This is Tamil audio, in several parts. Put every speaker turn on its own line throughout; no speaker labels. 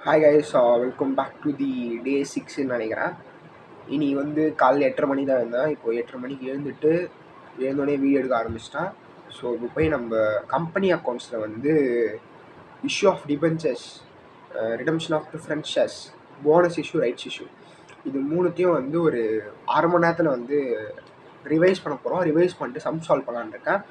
Hi guys, welcome back to the day 6ன்னு நினைக்கிறேன். இனி வந்து காலையில் 8:30 மணி தான் இருந்தேன். இப்போ 8:30 மணிக்கு எழுந்தோடனே வீடியோ எடுக்க ஆரம்பிச்சிட்டேன். ஸோ இப்போ போய் நம்ம கம்பெனி அக்கௌண்ட்ஸில் வந்து issue of debentures, redemption of preference shares, bonus issue, rights issue, இது மூணுத்தையும் வந்து ஒரு 1/2 மணி நேரத்தில் வந்து ரிவைஸ் பண்ண போகிறோம். ரிவைஸ் பண்ணிட்டு சம் சால்வ் பண்ணலான்னு இருக்கேன்.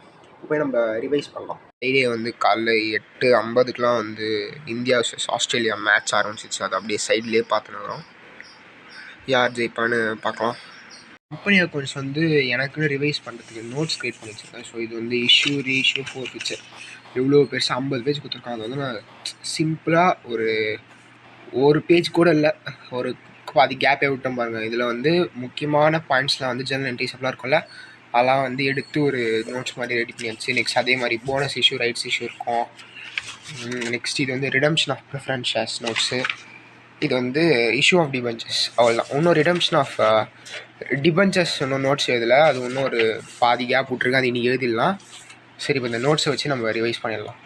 போய் நம்ம ரிவைஸ் பண்ணலாம். ஃப்ரைடே வந்து காலைல 8:50க்குலாம் வந்து இந்தியா vs ஆஸ்திரேலியா மேட்ச் ஆரம்பிச்சிச்சு. அது அப்படியே சைட்லேயே பார்த்துன்னு வரோம். யார் ஜெயிப்பான்னு பார்க்கலாம். கம்பெனி அக்கௌண்ட்ஸ் வந்து எனக்குன்னு ரிவைஸ் பண்ணுறதுக்கு நோட்ஸ் க்ரியேட் பண்ணி வச்சுருக்கேன். ஸோ இது வந்து இஷ்யூ, ரீஇஷ்யூ, ஃபோர் பிக்சர் எவ்வளோ பெருசு 50 பேஜ் கொடுத்துருக்காங்க. அது வந்து நான் சிம்பிளாக ஒரு பேஜ் கூட இல்லை, ஒரு பாதி கேப்பே விட்டோம் பாருங்கள். இதில் வந்து முக்கியமான பாயிண்ட்ஸ்லாம் வந்து ஜெர்னல் என்ட்ரிஸ் அப்படிலாம் இருக்கும்ல, அதெல்லாம் வந்து எடுத்து ஒரு நோட்ஸ் மாதிரி ரெடி பண்ணியாச்சு. நெக்ஸ்ட் அதே மாதிரி போனஸ் இஷ்யூ, ரைட்ஸ் இஷ்யூ இருக்கும். நெக்ஸ்ட் இது வந்து redemption of preference shares notes. இது வந்து இஷ்யூ ஆஃப் டிபென்ச்சர்ஸ், அவ்வளோதான். இன்னும் ரிடம்ஷன் ஆஃப் டிபென்ச்சர்ஸ் இன்னும் நோட்ஸ் எழுதலை, அது இன்னும் ஒரு பாதி கேப் விட்ருக்கு, அது இன்றைக்கி எழுதிடலாம். சரி, இப்போ இந்த நோட்ஸை வச்சு நம்ம ரிவைஸ் பண்ணிடலாம்.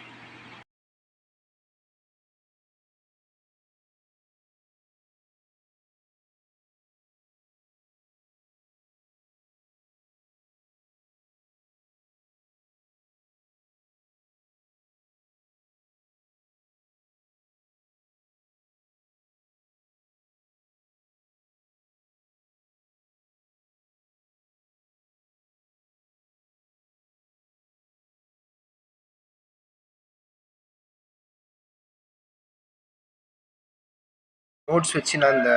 நோட்ஸ் வச்சு நான் இந்த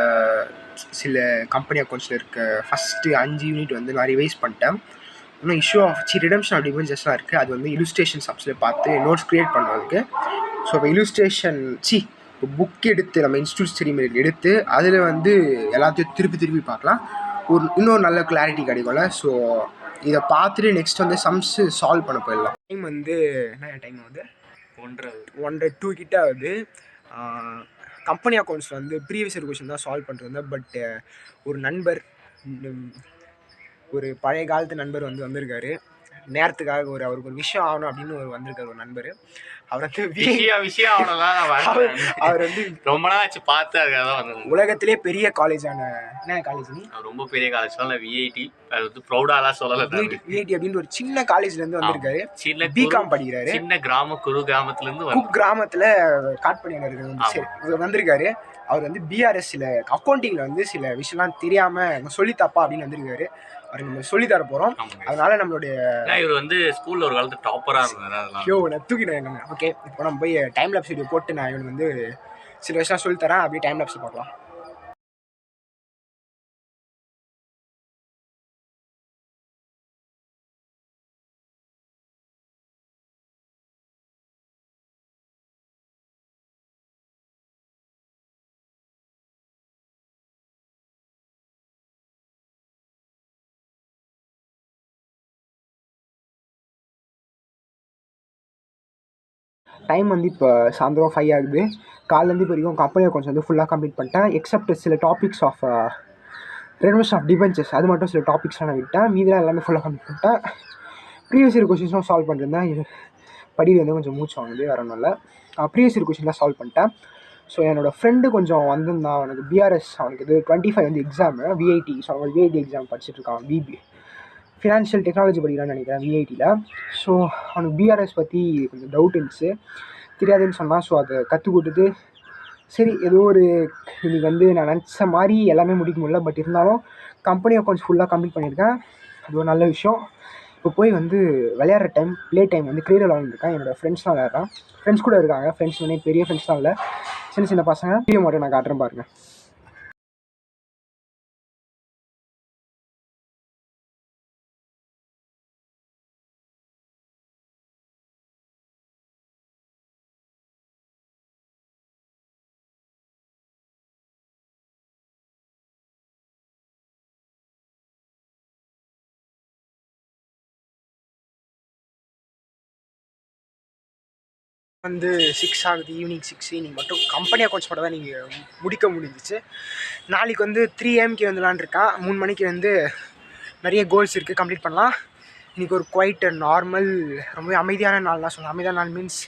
சில கம்பெனி அக்கௌண்ட்ஸில் இருக்க ஃபஸ்ட்டு 5 யூனிட் வந்து நான் ரிவைஸ் பண்ணிட்டேன். இன்னும் இஷ்யூ ஆஃப் ரிடம்ஷன் ஆஃப் டிபென்ச்சர்ஸ்லாம் இருக்குது. அது வந்து இல்லுஸ்ட்ரேஷன் சப்ஸில் பார்த்து நோட்ஸ் க்ரியேட் பண்ணுறதுக்கு. ஸோ இப்போ இல்லுஸ்ட்ரேஷன் இப்போ புக் எடுத்து நம்ம இன்ஸ்டியூட் ஸ்டடி மெட்டீரியல் எடுத்து அதில் வந்து எல்லாத்தையும் திருப்பி பார்க்கலாம். இன்னொரு நல்ல கிளாரிட்டி கிடைக்கும்ல. ஸோ இதை பார்த்துட்டு நெக்ஸ்ட் வந்து சம்ஸு சால்வ் பண்ண போயிடலாம். டைம் வந்து என்ன டைம் ஆகுது? 1:30 2 கிட்ட ஆகுது. கம்பெனி அக்கௌண்ட்ஸில் வந்து ப்ரீவியஸ் இயர் கொஷின் தான் சால்வ் பண்ணிருந்தேன். பட் ஒரு நண்பர், ஒரு பழைய காலத்து நண்பர் வந்து வந்திருக்காரு நேரத்துக்காக. அவருக்கு ஒரு விஷயம் ஆகணும் அப்படின்னு வந்திருக்காரு ஒரு நண்பர். அவர் வந்து
விஷயம் அவர் வந்து ரொம்ப நாள் ஆச்சு பார்த்து, அதுக்காக தான் வந்து.
உலகத்திலே பெரிய காலேஜான என்ன காலேஜ்?
ரொம்ப பெரிய காலேஜ் தான் விஐடி. அது வந்து ப்ரௌடாலாம் சொல்லலை.
விஐடி அப்படின்னு ஒரு சின்ன காலேஜ்ல இருந்து வந்திருக்காரு. சின்ன பிகாம் படிக்கிறாரு.
சின்ன குரு கிராமத்துல இருந்து
கிராமத்துல காட்பாடியில் வந்திருக்காரு. அவர் வந்து பிஆர்எஸ்ல அக்கௌண்டிங்ல வந்து சில விஷயம்லாம் தெரியாம சொல்லி தப்பா அப்படின்னு வந்திருக்காரு. அவருக்கு நம்ம சொல்லி தர போறோம். அதனால நம்மளுடைய
இவர் வந்து ஸ்கூல்ல ஒரு காலத்துல டாப்பரா இருந்தாரு.
நான் தூக்கினேன். ஓகே, இப்போ நம்ம போய் டைம் லேப்ஸ் வீடியோ போட்டு நான் இவனுக்கு வந்து சில விஷயம் சொல்லி தரேன். அப்படியே டைம் லேப்ஸ் பார்க்கலாம். டைம் வந்து இப்போ சாயந்தரம் 5 ஆகுது. காலேருந்து இப்போ வரைக்கும் கம்பெனி அக்கௌண்ட்ஸ் வந்து ஃபுல்லாக கம்ப்ளீட் பண்ணிட்டேன். எக்ஸப்ட் சில topics of renovation of debentures, அது மட்டும் சில டாபிக்ஸ்லாம் நான் விட்டேன். மீதிலாம் எல்லாமே ஃபுல்லாக கம்ப்ளீட் பண்ணிட்டேன். ப்ரீவியஸ் இயர் கொஷின்ஸும் சால்வ் பண்ணிருந்தேன். படியில் வந்து கொஞ்சம் மூச்சு வாங்குது, வேறு ஒன்றும் இல்லை. ப்ரீவியஸ் இயர் கொஷின்லாம் சால்வ் பண்ணிட்டேன். ஸோ என்னோடய ஃப்ரெண்டு கொஞ்சம் வந்திருந்தான். அவனுக்கு பிஆர்எஸ், அவனுக்கு இது 25 வந்து எக்ஸாமு விஐடி. ஸோ அவன் விஐடி எக்ஸாம் படிச்சுட்ருக்கான். ஃபினான்ஷியல் டெக்னாலஜி படிக்கிறான்னு நினைக்கிறேன் விஐடியில். ஸோ அவனுக்கு பிஆர்எஸ் பற்றி கொஞ்சம் டவுட் இருந்துச்சு, தெரியாதுன்னு சொன்னான். ஸோ அதை கற்றுக் கொடுத்துட்டு சரி ஏதோ ஒரு இன்றைக்கி வந்து நான் நினச்ச மாதிரி எல்லாமே முடிக்க முடியல. பட் இருந்தாலும் கம்பெனி அக்கௌண்ட்ஸ் ஃபுல்லாக கம்ப்ளீட் பண்ணியிருக்கேன். அது ஒரு நல்ல விஷயம். இப்போ போய் வந்து விளையாடுற டைம், ப்ளே டைம் வந்து கிரிக்கெட் விளையாண்டுருக்கேன். என்னோடய ஃப்ரெண்ட்ஸ்லாம் விளையாடுறேன். ஃப்ரெண்ட்ஸ் கூட இருக்காங்க. ஃப்ரெண்ட்ஸ் வந்து பெரிய ஃப்ரெண்ட்ஸ்லாம் இல்லை, சின்ன பசங்க. வீடியோ மட்டும் நான் காட்டுறேன் பாருங்கள். வந்து 6 ஆகுது, ஈவினிங் 6. இன்னைக்கு மட்டும் கம்பெனி அக்கௌண்ட்ஸ் மட்டும் தான் நீங்கள் முடிக்க முடிஞ்சிச்சு. நாளைக்கு வந்து 3 AM வந்துலான் இருக்கான். 3 மணிக்கு வந்து நிறைய கோல்ஸ் இருக்குது, கம்ப்ளீட் பண்ணலாம். இன்றைக்கி ஒரு குவைட் நார்மல், ரொம்ப அமைதியான நாள் தான் சொல்லலாம். அமைதியான நாள் மீன்ஸ்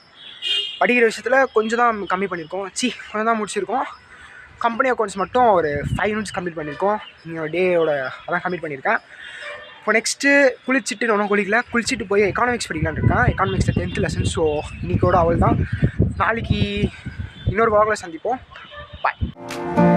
படிக்கிற விஷயத்தில் கொஞ்சம் தான் கம்மி பண்ணியிருக்கோம். கொஞ்சம் தான் முடிச்சிருக்கோம். கம்பெனி அக்கௌண்ட்ஸ் மட்டும் ஒரு 5 யூனிட்ஸ் கம்ப்ளீட் பண்ணியிருக்கோம். நீங்கள் டேயோட அதான் கம்ப்ளீட் பண்ணியிருக்கேன். இப்போ நெக்ஸ்ட்டு குளிச்சுட்டு ஒன்றும் குளிச்சுட்டு போய் எக்கானமிக்ஸ் படிக்கலான்னு இருக்கேன். எக்கானமிக்ஸில் 10th லெசன். ஸோ இன்றைக்கோட அவள் தான். நாளைக்கு இன்னொரு வாக்கில் சந்திப்போம். பாய்.